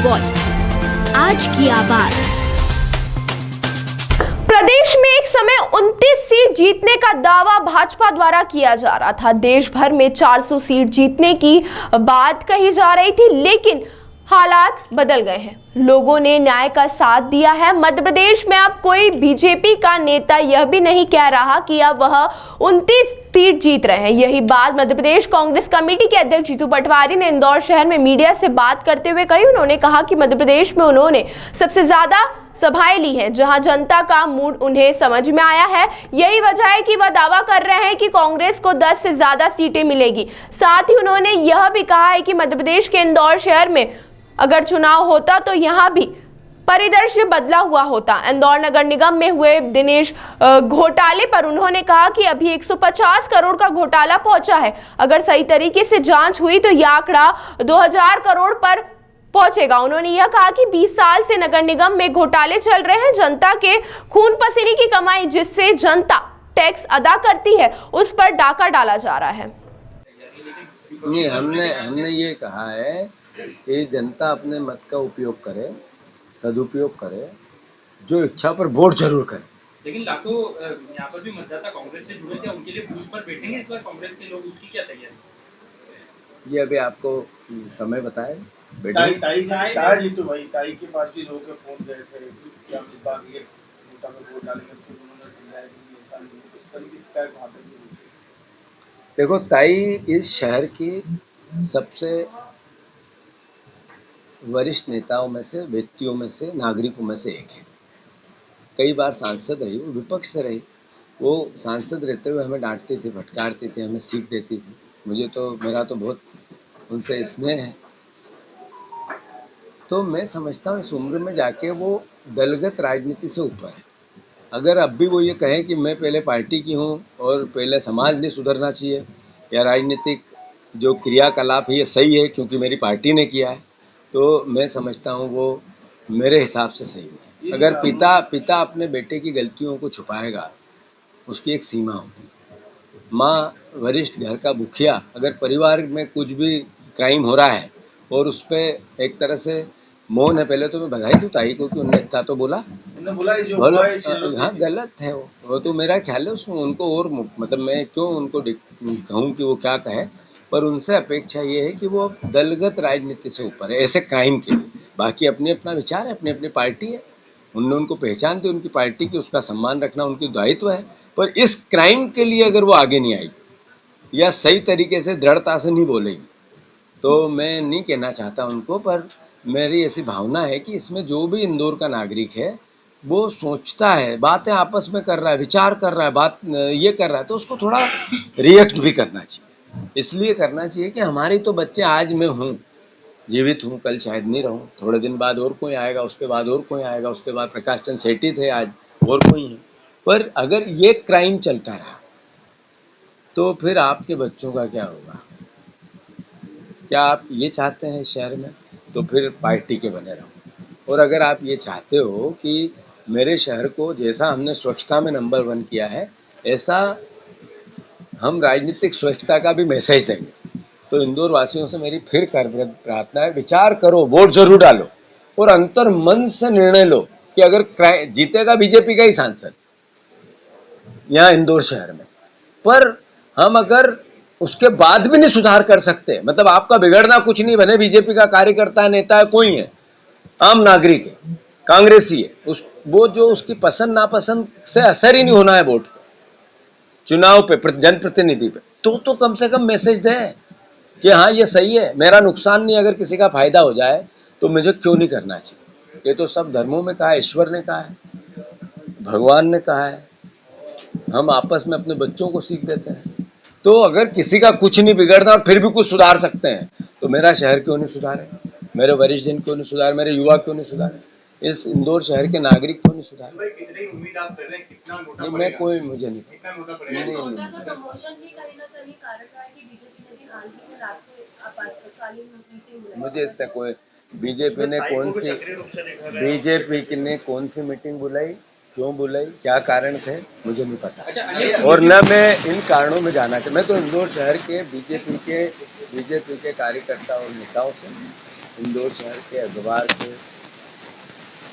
Voice, आज की आवाज। प्रदेश में एक समय 29 सीट जीतने का दावा भाजपा द्वारा किया जा रहा था। देश भर में 400 सीट जीतने की बात कही जा रही थी, लेकिन हालात बदल गए हैं। लोगों ने न्याय का साथ दिया है। मध्य प्रदेश में अब कोई बीजेपी का नेता यह भी नहीं कह रहा कि अब वह 29 सीट जीत रहे हैं। यही बात मध्य प्रदेश कांग्रेस कमेटी के अध्यक्ष जीतू पटवारी ने इंदौर शहर में मीडिया से बात करते हुए कही। उन्होंने कहा कि मध्य प्रदेश में उन्होंने सबसे ज्यादा सभाएं ली हैं, जहां जनता का मूड उन्हें समझ में आया है। यही वजह है कि वह दावा कर रहे हैं कि कांग्रेस को 10 से ज्यादा सीटें मिलेगी। साथ ही उन्होंने यह भी कहा है कि मध्य प्रदेश के इंदौर शहर में अगर चुनाव होता तो यहां भी परिदृश्य बदला हुआ होता। इंदौर नगर निगम में हुए दिनेश घोटाले पर उन्होंने कहा कि अभी 150 करोड़ का घोटाला पहुंचा है। अगर सही तरीके से जांच हुई तो यह आंकड़ा 2000 करोड़ पर पहुंचेगा। उन्होंने यह कहा कि 20 साल से नगर निगम में घोटाले चल रहे हैं। जनता के खून पसीने की कमाई जिससे जनता टैक्स अदा करती है, उस पर डाका डाला जा रहा है। नहीं, हमने ये कहा है कि जनता अपने मत का उपयोग करे, सदुपयोग करे, जो इच्छा पर वोट जरूर करे। लेकिन लाखों यहाँ पर भी मतदाता कांग्रेस से जुड़े थे, उनके लिए बूथ पर बैठेंगे इस बार कांग्रेस के लोग, उसकी क्या तैयारी? ये अभी आपको समय बताए। ताई के पास भी लोगों के फोन गए थे कि हम इस बार ये वोटा में वोट डालेंगे, फिर उन्होंने समझाया कि ऐसा नहीं है। इस तरीके से शिकायत वहाँ तक नहीं हुई। देखो, ताई इस शहर की सबसे वरिष्ठ नेताओं में से, व्यक्तियों में से, नागरिकों में से एक है। कई बार सांसद रही, वो विपक्ष से रही। वो सांसद रहते हुए हमें डांटती थी, फटकारती थी, हमें सीख देती थी। मेरा तो बहुत उनसे स्नेह है। तो मैं समझता हूँ इस उम्र में जाके वो दलगत राजनीति से ऊपर है। अगर अब भी वो ये कहें कि मैं पहले पार्टी की हूँ और पहले समाज नहीं सुधरना चाहिए, या राजनीतिक जो क्रियाकलाप है ये सही है क्योंकि मेरी पार्टी ने किया है, तो मैं समझता हूँ वो मेरे हिसाब से सही है। अगर पिता अपने बेटे की गलतियों को छुपाएगा, उसकी एक सीमा होती है। माँ, वरिष्ठ घर का मुखिया, अगर परिवार में कुछ भी क्राइम हो रहा है और उस पर एक तरह से मौन है, पहले तो मैं बधाई दूँ ताई को कि उन्होंने इतना तो बोला। हाँ, गलत है वो तो मेरा ख्याल है। उसमें उनको और मतलब मैं क्यों उनको कहूँ कि वो क्या कहे, पर उनसे अपेक्षा ये है कि वो दलगत राजनीति से ऊपर है ऐसे क्राइम के लिए। बाकी अपने अपना विचार है, अपनी अपनी पार्टी है, उनने उनको पहचान दी, उनकी पार्टी की, उसका सम्मान रखना उनकी दायित्व है। पर इस क्राइम के लिए अगर वो आगे नहीं आएगी या सही तरीके से दृढ़ता से नहीं बोलेगी, तो मैं नहीं कहना चाहता उनको, पर मेरी ऐसी भावना है कि इसमें जो भी इंदौर का नागरिक है वो सोचता है, बातें आपस में कर रहा है, विचार कर रहा है, बात ये कर रहा है, तो उसको थोड़ा रिएक्ट भी करना चाहिए। इसलिए करना चाहिए कि हमारी तो बच्चे, आज मैं हूँ, जीवित हूँ, कल शायद नहीं रहूँ, थोड़े दिन बाद और कोई आएगा, उसके बाद और कोई आएगा, उसके बाद प्रकाश चंद सेठी थे, आज और कोई है। पर अगर ये क्राइम चलता रहा तो फिर आपके बच्चों का क्या होगा? क्या आप ये चाहते हैं शहर में? तो फिर पार्टी के बने रहो। और अगर आप ये चाहते हो कि मेरे शहर को जैसा हमने स्वच्छता में नंबर 1 किया है, ऐसा हम राजनीतिक स्वच्छता का भी मैसेज देंगे, तो इंदौर वासियों से मेरी फिर प्रार्थना है, विचार करो, वोट जरूर डालो और अंतर मन से निर्णय लो कि अगर जीतेगा बीजेपी का ही सांसद यहाँ इंदौर शहर में, पर हम अगर उसके बाद भी नहीं सुधार कर सकते, मतलब आपका बिगड़ना कुछ नहीं, बने बीजेपी का कार्यकर्ता है, नेता है, कोई है, आम नागरिक है, कांग्रेसी है, वो जो उसकी पसंद नापसंद से असर ही नहीं होना है वोट पे, चुनाव पे, जनप्रतिनिधि पे, तो कम से कम मैसेज दे कि हाँ ये सही है, मेरा नुकसान नहीं, अगर किसी का फायदा हो जाए तो मुझे क्यों नहीं करना चाहिए। ये तो सब धर्मों में कहा है, ईश्वर ने कहा है, भगवान ने कहा है, हम आपस में अपने बच्चों को सीख देते हैं। तो अगर किसी का कुछ नहीं बिगड़ना और फिर भी कुछ सुधार सकते हैं, तो मेरा शहर क्यों नहीं सुधारे, मेरे वरिष्ठ जन क्यों नहीं सुधारे, मेरे युवा क्यों नहीं सुधारे, इस इंदौर शहर के नागरिक क्यों नहीं सुधारे? कितनी उम्मीद आप कर रहे हैं, कितना मोटा नहीं, मैं कोई मुझे नहीं, मुझे इससे कोई बीजेपी ने कौन सी मीटिंग बुलाई, क्यों बुलाई, क्या कारण थे, मुझे नहीं पता। और न मैं इन कारणों में जाना चाहता। मैं तो इंदौर शहर के बीजेपी के कार्यकर्ता और नेताओं से इंदौर शहर के अखबार के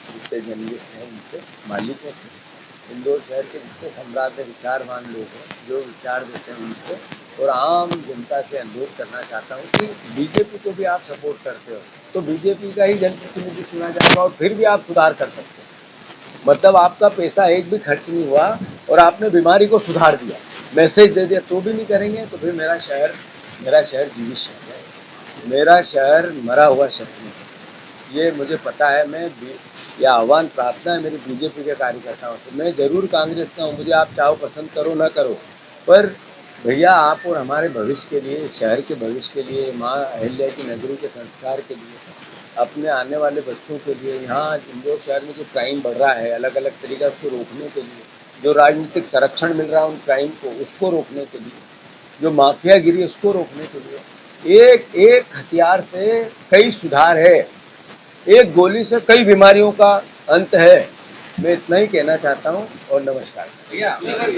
जितने जर्नलिस्ट हैं उनसे, मालिकों से, इंदौर शहर के जितने सम्राट विचारवान लोग हैं जो विचार देते हैं उनसे, और आम जनता से अनुरोध करना चाहता हूँ कि बीजेपी को भी आप सपोर्ट करते हो तो बीजेपी का ही जनप्रतिनिधि चुना जाएगा और फिर भी आप सुधार कर सकते हो। मतलब आपका पैसा एक भी खर्च नहीं हुआ और आपने बीमारी को सुधार दिया, मैसेज दे दिया, तो भी नहीं करेंगे तो फिर मेरा शहर जीवित शहर है, मेरा शहर मरा हुआ शहर नहीं है। ये मुझे पता है। मैं यह आह्वान प्रार्थना है मेरी बीजेपी के कार्यकर्ताओं से। मैं जरूर कांग्रेस का हूँ, मुझे आप चाहो पसंद करो ना करो, पर भैया आप और हमारे भविष्य के लिए, शहर के भविष्य के लिए, माँ अहिल्या की नगरी के संस्कार के लिए, अपने आने वाले बच्चों के लिए, यहाँ इंदौर शहर में जो क्राइम बढ़ रहा है अलग अलग तरीका उसको रोकने के लिए, जो राजनीतिक संरक्षण मिल रहा है उन क्राइम को उसको रोकने के लिए, जो माफियागिरी उसको रोकने के लिए, एक एक हथियार से कई सुधार है, एक गोली से कई बीमारियों का अंत है। मैं इतना ही कहना चाहता हूँ और नमस्कार।